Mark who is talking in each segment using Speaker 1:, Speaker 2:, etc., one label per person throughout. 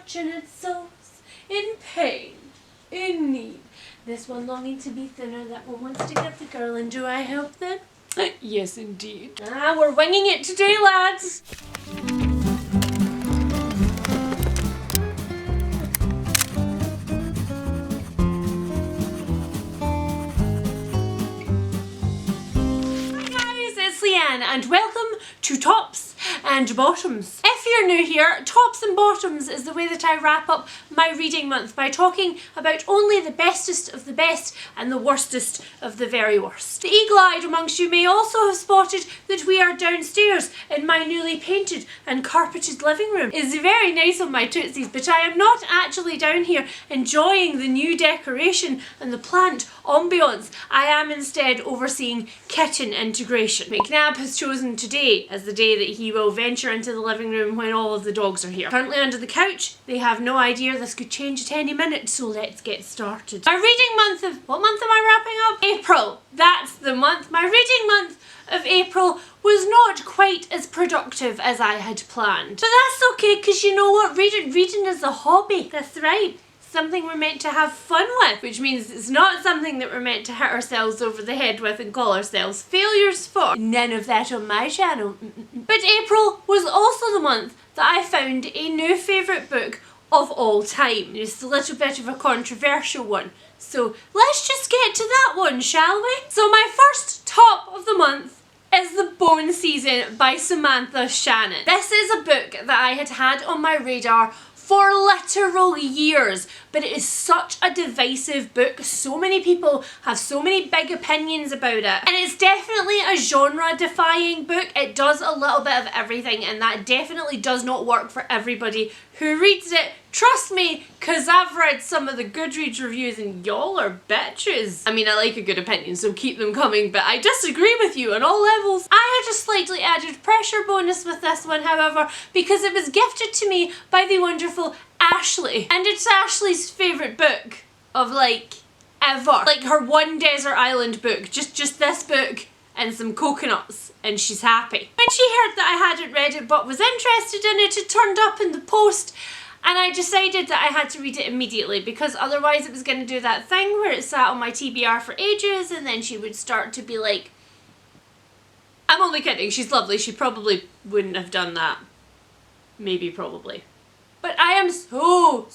Speaker 1: clutching its soles, in pain, in need. This one longing to be thinner, that one wants to get the girl, and do I help them? Yes, indeed. We're winging it today, lads. And welcome to Tops and Bottoms. If you're new here, Tops and Bottoms is the way that I wrap up my reading month by talking about only the bestest of the best and the worstest of the very worst. The eagle-eyed amongst you may also have spotted that we are downstairs in my newly painted and carpeted living room. It's very nice on my tootsies, but I am not actually down here enjoying the new decoration and the plant ambience. I am instead overseeing kitten integration. McNabb has chosen today as the day that he will venture into the living room when all of the dogs are here. Currently under the couch, they have no idea this could change at any minute, so let's get started. My reading month of, what month am I wrapping up? April. That's the month. My reading month of April was not quite as productive as I had planned. But that's okay, because you know what? Reading is a hobby. That's right. Something we're meant to have fun with, which means it's not something that we're meant to hit ourselves over the head with and call ourselves failures for. None of that on my channel. But April was also the month that I found a new favourite book of all time. It's a little bit of a controversial one, so let's just get to that one, shall we? So my first top of the month is The Bone Season by Samantha Shannon. This is a book that I had on my radar for literal years, but it is such a divisive book. So many people have so many big opinions about it, and it's definitely a genre-defying book. It does a little bit of everything, and that definitely does not work for everybody who reads it. Trust me, because I've read some of the Goodreads reviews and y'all are bitches. I mean, I like a good opinion, so keep them coming, but I disagree with you on all levels. I had a slightly added pressure bonus with this one, however, because it was gifted to me by the wonderful Ashley. And it's Ashley's favourite book of, like, ever. Like, her one desert island book. Just this book and some coconuts, and she's happy. When she heard that I hadn't read it but was interested in it, it turned up in the post, and I decided that I had to read it immediately, because otherwise it was going to do that thing where it sat on my TBR for ages, and then she would start to be like, I'm only kidding, she's lovely, she probably wouldn't have done that. Maybe, probably. But I am so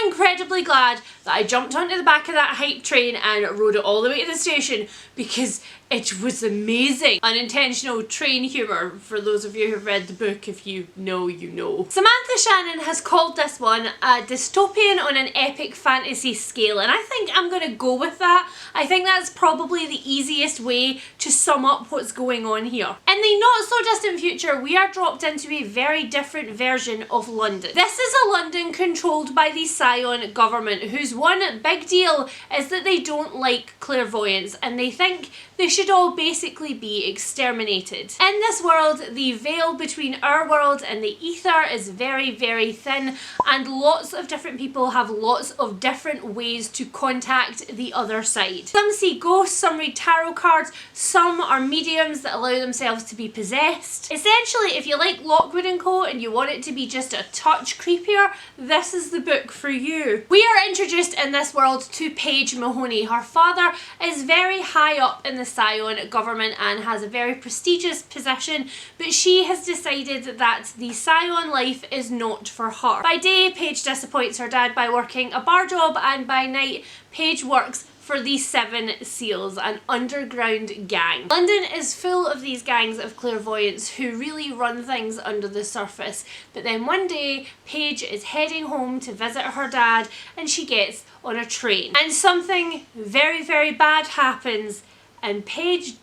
Speaker 1: incredibly glad that I jumped onto the back of that hype train and rode it all the way to the station, because it was amazing. Unintentional train humour, for those of you who've read the book. If you know, you know. Samantha Shannon has called this one a dystopian on an epic fantasy scale, and I think I'm going to go with that. I think that's probably the easiest way to sum up what's going on here. In the not so distant future, we are dropped into a very different version of London. This is a London controlled by the Scion government, whose one big deal is that they don't like clairvoyance, and they think they should all basically be exterminated. In this world, the veil between our world and the ether is very, very thin, and lots of different people have lots of different ways to contact the other side. Some see ghosts, some read tarot cards, some are mediums that allow themselves to be possessed. Essentially, if you like Lockwood & Co and you want it to be just a touch creepier, this is the book for you. We are introduced in this world to Paige Mahoney. Her father is very high up in the Scion government and has a very prestigious position, but she has decided that the Scion life is not for her. By day, Paige disappoints her dad by working a bar job, and by night, Paige works for the Seven Seals, an underground gang. London is full of these gangs of clairvoyants who really run things under the surface, but then one day Paige is heading home to visit her dad, and she gets on a train, and something very, very bad happens, and Paige,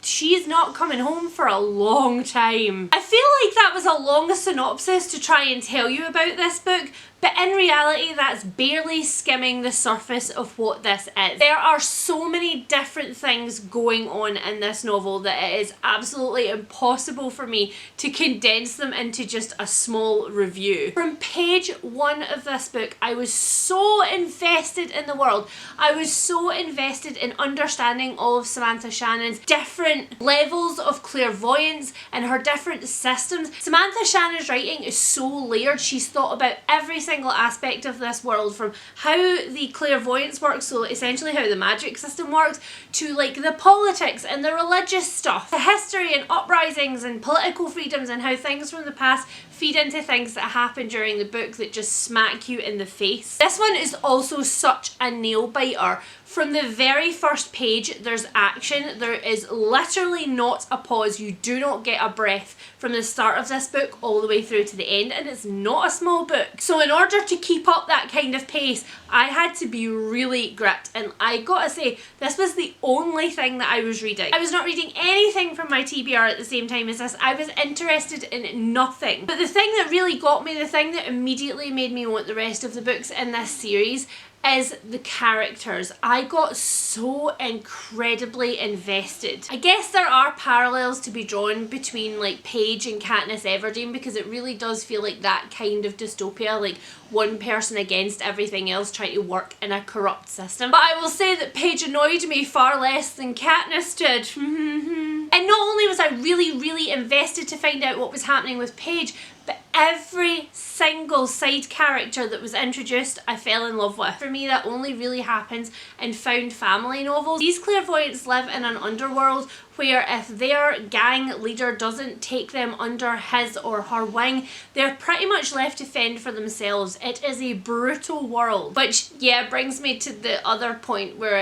Speaker 1: she's not coming home for a long time. I feel like that was a long synopsis to try and tell you about this book, but in reality that's barely skimming the surface of what this is. There are so many different things going on in this novel that it is absolutely impossible for me to condense them into just a small review. From page one of this book, I was so invested in the world. I was so invested in understanding all of Samantha Shannon's different different levels of clairvoyance and her different systems. Samantha Shannon's writing is so layered. She's thought about every single aspect of this world, from how the clairvoyance works, so essentially how the magic system works, to like the politics and the religious stuff, the history and uprisings and political freedoms, and how things from the past feed into things that happen during the book that just smack you in the face. This one is also such a nail biter. From the very first page, there's action. There is literally not a pause. You do not get a breath from the start of this book all the way through to the end, and it's not a small book. So in order to keep up that kind of pace, I had to be really gripped, and I gotta say, this was the only thing that I was reading. I was not reading anything from my TBR at the same time as this. I was interested in nothing. But the thing that really got me, the thing that immediately made me want the rest of the books in this series, is the characters. I got so incredibly invested. I guess there are parallels to be drawn between like Paige and Katniss Everdeen, because it really does feel like that kind of dystopia, like one person against everything else trying to work in a corrupt system. But I will say that Paige annoyed me far less than Katniss did. And not only was I really invested to find out what was happening with Paige, but every single side character that was introduced I fell in love with. For me, that only really happens in found family novels. These clairvoyants live in an underworld where if their gang leader doesn't take them under his or her wing, they're pretty much left to fend for themselves. It is a brutal world. Which, yeah, brings me to the other point where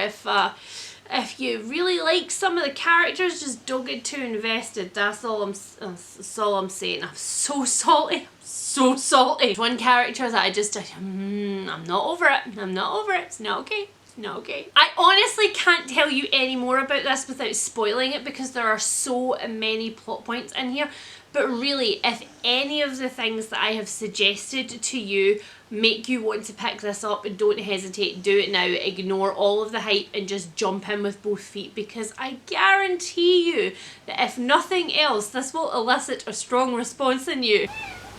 Speaker 1: if you really like some of the characters, just don't get too invested. That's all I'm saying. I'm so salty. So salty. One character that I'm not over it. I'm not over it. It's not okay. No, okay. I honestly can't tell you any more about this without spoiling it, because there are so many plot points in here. But really, if any of the things that I have suggested to you make you want to pick this up, don't hesitate, do it now. Ignore all of the hype and just jump in with both feet, because I guarantee you that if nothing else, this will elicit a strong response in you.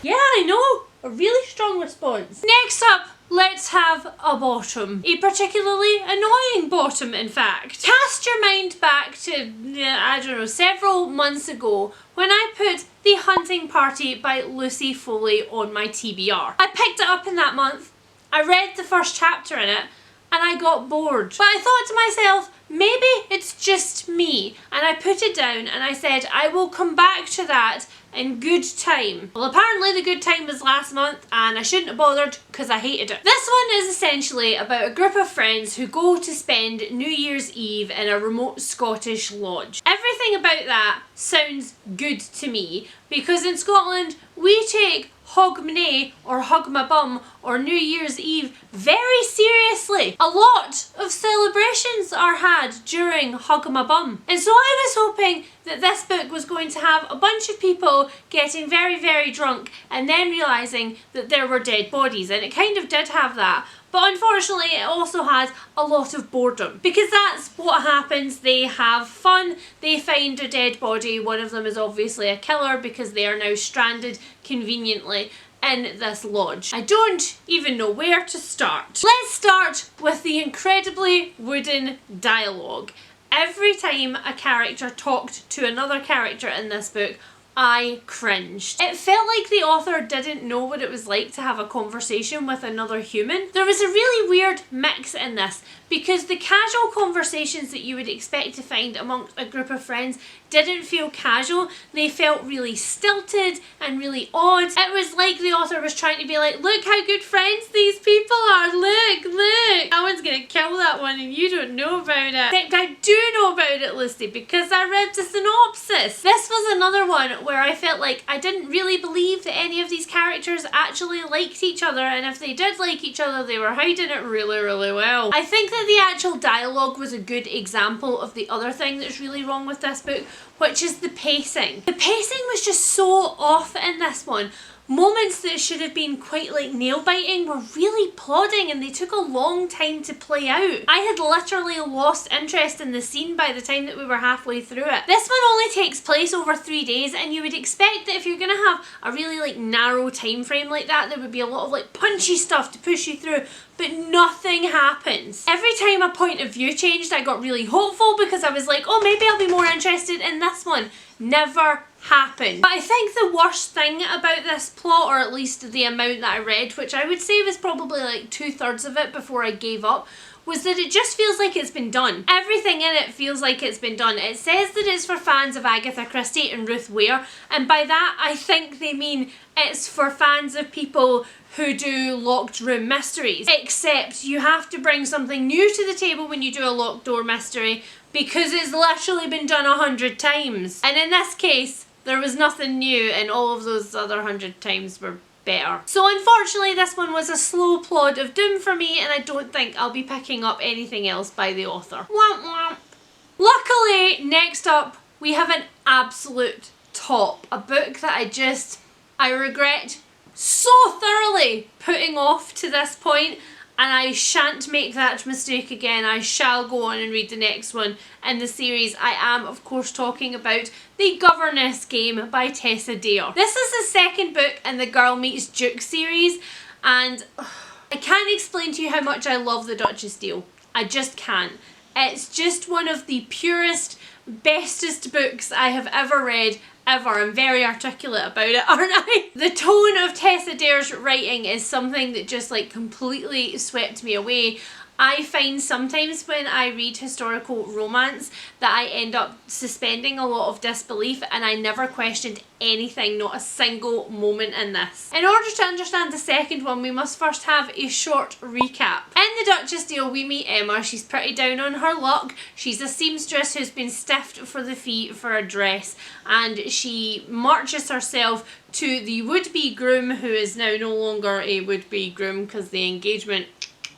Speaker 1: Yeah, I know, a really strong response. Next up, let's have a bottom. A particularly annoying bottom, in fact. Cast your mind back to, I don't know, several months ago when I put The Hunting Party by Lucy Foley on my TBR. I picked it up in that month, I read the first chapter in it, and I got bored. But I thought to myself, maybe it's just me. And I put it down and I said, I will come back to that in good time. Well, apparently the good time was last month, and I shouldn't have bothered because I hated it. This one is essentially about a group of friends who go to spend New Year's Eve in a remote Scottish lodge. Everything about that sounds good to me, because in Scotland we take Hogmanay or Hug My Bum or New Year's Eve very seriously. A lot of celebrations are had during Hug My Bum. And so I was hoping that this book was going to have a bunch of people getting very drunk and then realising that there were dead bodies, and it kind of did have that. But unfortunately it also had a lot of boredom, because that's what happens. They have fun, they find a dead body, one of them is obviously a killer because they are now stranded conveniently in this lodge. I don't even know where to start. Let's start with the incredibly wooden dialogue. Every time a character talked to another character in this book, I cringed. It felt like the author didn't know what it was like to have a conversation with another human. There was a really weird mix in this, because the casual conversations that you would expect to find amongst a group of friends didn't feel casual. They felt really stilted and really odd. It was like the author was trying to be like, look how good friends these people are, look. That one's gonna kill that one and you don't know about it. Except I do know about it, Lucy, because I read the synopsis. This was another one where I felt like I didn't really believe that any of these characters actually liked each other, and if they did like each other, they were hiding it really well. I think that the actual dialogue was a good example of the other thing that's really wrong with this book, which is the pacing. The pacing was just so off in this one. Moments that should have been quite like nail-biting were really plodding and they took a long time to play out. I had literally lost interest in the scene by the time that we were halfway through it. This one only takes place over 3 days, and you would expect that if you're going to have a really like narrow time frame like that, there would be a lot of like punchy stuff to push you through, but nothing happens. Every time a point of view changed, I got really hopeful because I was like, oh, maybe I'll be more interested in this one. Never happened. But I think the worst thing about this plot, or at least the amount that I read, which I would say was probably like 2/3 of it before I gave up, was that it just feels like it's been done. Everything in it feels like it's been done. It says that it's for fans of Agatha Christie and Ruth Ware, and by that I think they mean it's for fans of people who do locked room mysteries. Except you have to bring something new to the table when you do a locked door mystery, because it's literally been done 100 times. And in this case, there was nothing new, and all of those other 100 times were better. So unfortunately this one was a slow plod of doom for me, and I don't think I'll be picking up anything else by the author. Womp womp. Luckily, next up we have an absolute top. A book that I regret so thoroughly putting off to this point, and I shan't make that mistake again. I shall go on and read the next one in the series. I am, of course, talking about The Governess Game by Tessa. This is the second book in the Girl Meets Duke series, and I can't explain to you how much I love the Duchess deal. I just can't. It's just one of the purest, bestest books I have ever read. I'm very articulate about it, aren't I? The tone of Tessa Dare's writing is something that just like completely swept me away. I find sometimes when I read historical romance that I end up suspending a lot of disbelief, and I never questioned anything, not a single moment in this. In order to understand the second one, we must first have a short recap. In the Duchess deal, we meet Emma. She's pretty down on her luck. She's a seamstress who's been stiffed for the fee for a dress, and she marches herself to the would-be groom, who is now no longer a would-be groom because the engagement.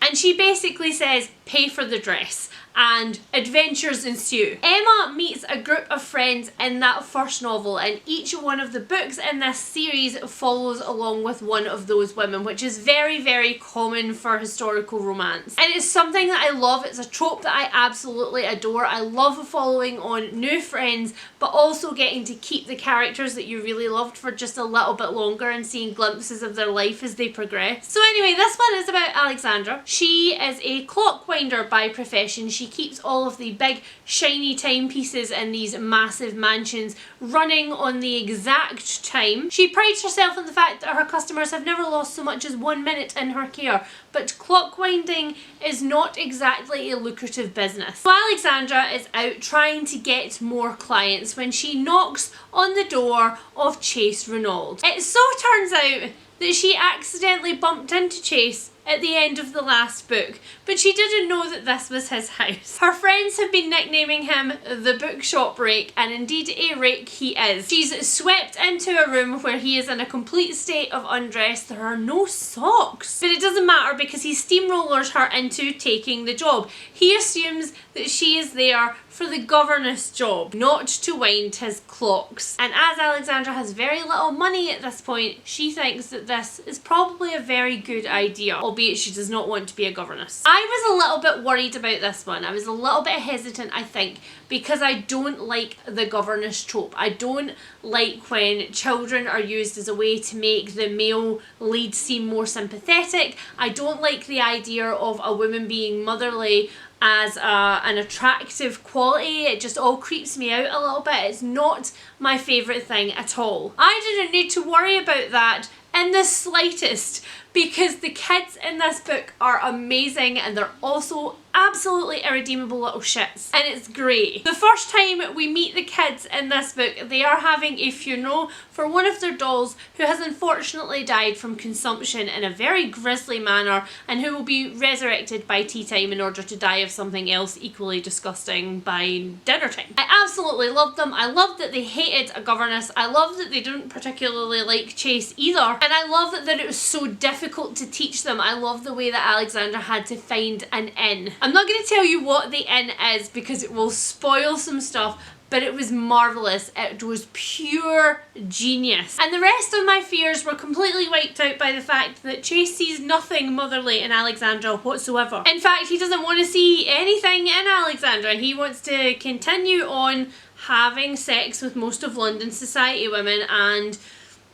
Speaker 1: And she basically says, pay for the dress, and adventures ensue. Emma meets a group of friends in that first novel, and each one of the books in this series follows along with one of those women, which is very, very common for historical romance. And it's something that I love. It's a trope that I absolutely adore. I love following on new friends, but also getting to keep the characters that you really loved for just a little bit longer and seeing glimpses of their life as they progress. So anyway, this one is about Alexandra. She is a clockwinder by profession. She keeps all of the big shiny timepieces in these massive mansions running on the exact time. She prides herself on the fact that her customers have never lost so much as 1 minute in her care, but clockwinding is not exactly a lucrative business. So Alexandra is out trying to get more clients when she knocks on the door of Chase Renaud. It so turns out that she accidentally bumped into Chase at the end of the last book, but she didn't know that this was his house. Her friends have been nicknaming him the bookshop rake, and indeed a rake he is. She's swept into a room where he is in a complete state of undress. There are no socks, but it doesn't matter because he steamrollers her into taking the job. He assumes that she is there for the governess job, not to wind his clocks. And as Alexandra has very little money at this point, she thinks that this is probably a very good idea, albeit she does not want to be a governess. I was a little bit worried about this one. I was a little bit hesitant, I think, because I don't like the governess trope. I don't like when children are used as a way to make the male lead seem more sympathetic. I don't like the idea of a woman being motherly as an attractive quality. It just all creeps me out a little bit. It's not my favourite thing at all. I didn't need to worry about that in the slightest, because the kids in this book are amazing, and they're also absolutely irredeemable little shits, and it's great. The first time we meet the kids in this book, they are having a funeral for one of their dolls who has unfortunately died from consumption in a very grisly manner, and who will be resurrected by tea time in order to die of something else equally disgusting by dinner time. I absolutely loved them. I loved that they hated a governess. I loved that they didn't particularly like Chase either, and I love that it was so difficult to teach them. I love the way that Alexandra had to find an inn. I'm not going to tell you what the inn is because it will spoil some stuff, but it was marvellous. It was pure genius. And the rest of my fears were completely wiped out by the fact that Chase sees nothing motherly in Alexandra whatsoever. In fact, he doesn't want to see anything in Alexandra. He wants to continue on having sex with most of London society women and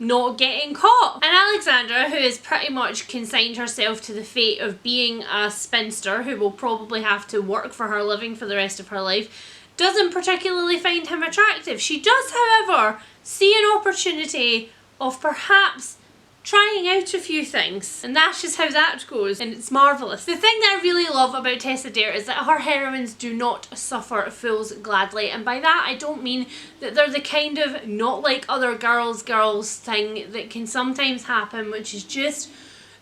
Speaker 1: not getting caught. And Alexandra, who has pretty much consigned herself to the fate of being a spinster who will probably have to work for her living for the rest of her life, doesn't particularly find him attractive. She does, however, see an opportunity of perhaps trying out a few things, and that's just how that goes, and it's marvellous. The thing that I really love about Tessa Dare is that her heroines do not suffer fools gladly, and by that I don't mean that they're the kind of not like other girls thing that can sometimes happen, which is just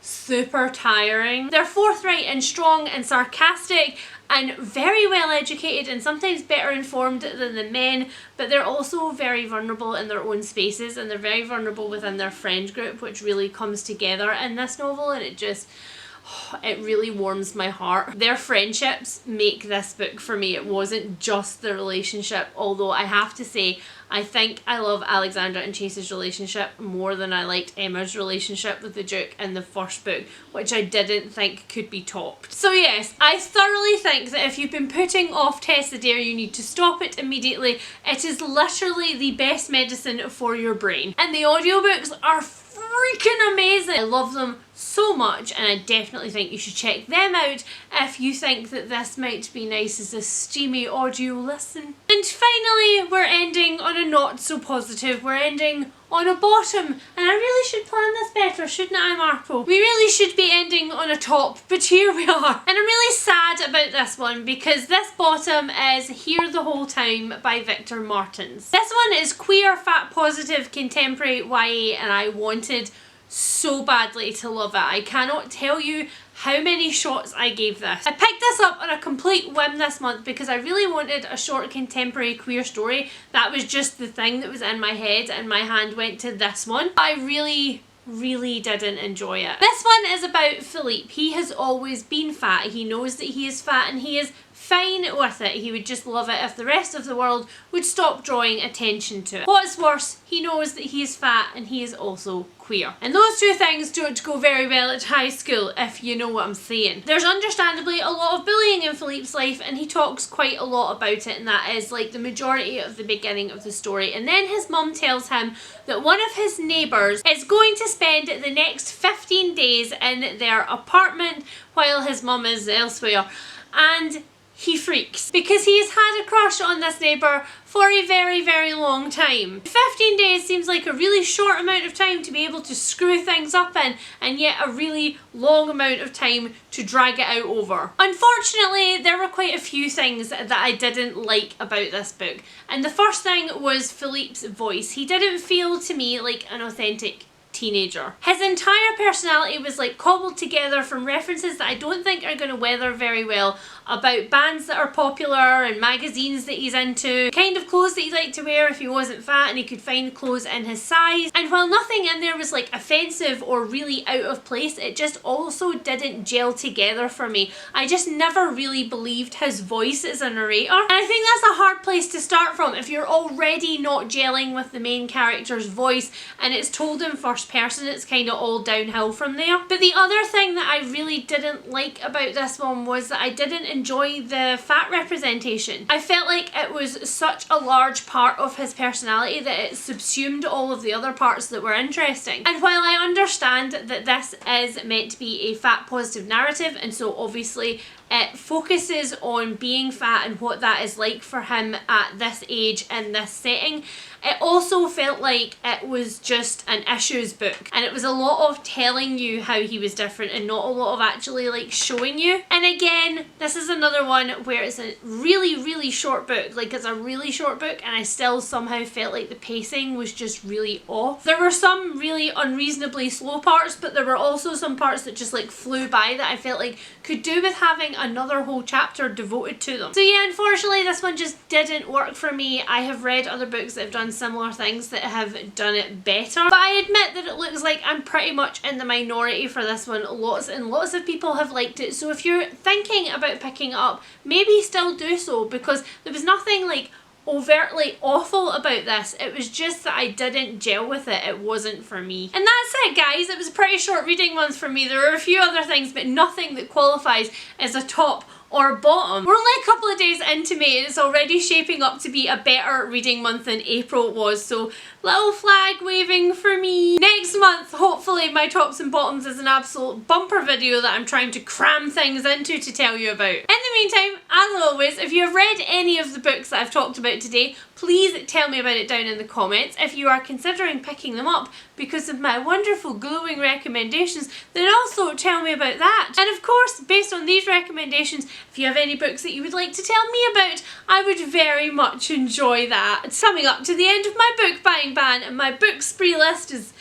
Speaker 1: super tiring. They're forthright and strong and sarcastic and very well educated and sometimes better informed than the men, but they're also very vulnerable in their own spaces, and they're very vulnerable within their friend group, which really comes together in this novel, and it really warms my heart. Their friendships make this book for me. It wasn't just the relationship, although I have to say I think I love Alexandra and Chase's relationship more than I liked Emma's relationship with the Duke in the first book, which I didn't think could be topped. So yes, I thoroughly think that if you've been putting off Tessa Dare, you need to stop it immediately. It is literally the best medicine for your brain. And the audiobooks are freaking amazing. I love them so much, and I definitely think you should check them out if you think that this might be nice as a steamy audio listen. And finally, we're ending on a not so positive. We're ending on a bottom, and I really should plan this better, shouldn't I, Marpo? We really should be ending on a top, but here we are. And I'm really sad about this one because this bottom is Here the Whole Time by Victor Martins. This one is queer, fat, positive, contemporary YA, and I wanted so badly to love it. I cannot tell you how many shots I gave this. I picked this up on a complete whim this month because I really wanted a short contemporary queer story. That was just the thing that was in my head, and my hand went to this one. I really didn't enjoy it. This one is about Philippe. He has always been fat. He knows that he is fat and he is fine with it. He would just love it if the rest of the world would stop drawing attention to it. What's worse, he knows that he is fat and he is also queer. And those two things don't go very well at high school, if you know what I'm saying. There's understandably a lot of bullying in Philippe's life, and he talks quite a lot about it, and that is like the majority of the beginning of the story. And then his mum tells him that one of his neighbours is going to spend the next 15 days in their apartment while his mum is elsewhere. And he freaks because he has had a crush on this neighbour for a very long time. 15 days seems like a really short amount of time to be able to screw things up in, and yet a really long amount of time to drag it out over. Unfortunately, there were quite a few things that I didn't like about this book, and the first thing was Philippe's voice. He didn't feel to me like an authentic teenager. His entire personality was like cobbled together from references that I don't think are going to weather very well about bands that are popular and magazines that he's into, the kind of clothes that he'd like to wear if he wasn't fat and he could find clothes in his size. And while nothing in there was like offensive or really out of place, it just also didn't gel together for me. I just never really believed his voice as a narrator. And I think that's a hard place to start from if you're already not gelling with the main character's voice and it's told in first person. It's kind of all downhill from there. But the other thing that I really didn't like about this one was that I didn't enjoy the fat representation. I felt like it was such a large part of his personality that it subsumed all of the other parts that were interesting. And while I understand that this is meant to be a fat positive narrative, and so obviously it focuses on being fat and what that is like for him at this age in this setting, it also felt like it was just an issues book, and it was a lot of telling you how he was different and not a lot of actually like showing you. And again, this is another one where it's a really short book. Like, it's a really short book and I still somehow felt like the pacing was just really off. There were some really unreasonably slow parts, but there were also some parts that just like flew by that I felt like could do with having another whole chapter devoted to them. So yeah, unfortunately this one just didn't work for me. I have read other books that have done similar things that have done it better, but I admit that it looks like I'm pretty much in the minority for this one. Lots and lots of people have liked it, so if you're thinking about picking it up, maybe still do so, because there was nothing like overtly awful about this. It was just that I didn't gel with it. It wasn't for me. And that's it, guys. It was a pretty short reading month for me. There were a few other things, but nothing that qualifies as a top or bottom. We're only a couple of days into May and it's already shaping up to be a better reading month than April was, so little flag waving for me. Next month, hopefully my tops and bottoms is an absolute bumper video that I'm trying to cram things into to tell you about. In the meantime, as always, if you have read any of the books that I've talked about today, please tell me about it down in the comments. If you are considering picking them up because of my wonderful glowing recommendations, then also tell me about that. And of course, based on these recommendations, if you have any books that you would like to tell me about, I would very much enjoy that. It's coming up to the end of my book buying ban and my book spree list is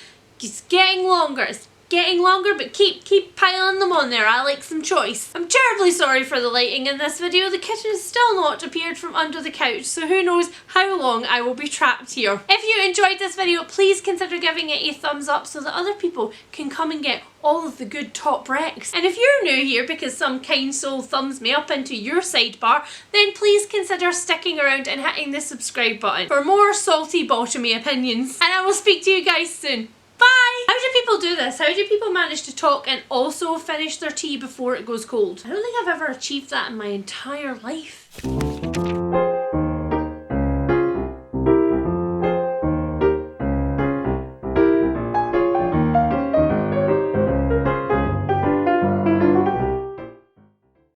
Speaker 1: getting longer. It's getting longer, but keep piling them on there. I like some choice. I'm terribly sorry for the lighting in this video. The kitten has still not appeared from under the couch, so who knows how long I will be trapped here. If you enjoyed this video, please consider giving it a thumbs up so that other people can come and get all of the good top recs. And if you're new here because some kind soul thumbs me up into your sidebar, then please consider sticking around and hitting the subscribe button for more salty bottomy opinions. And I will speak to you guys soon. Bye! How do people do this? How do people manage to talk and also finish their tea before it goes cold? I don't think I've ever achieved that in my entire life.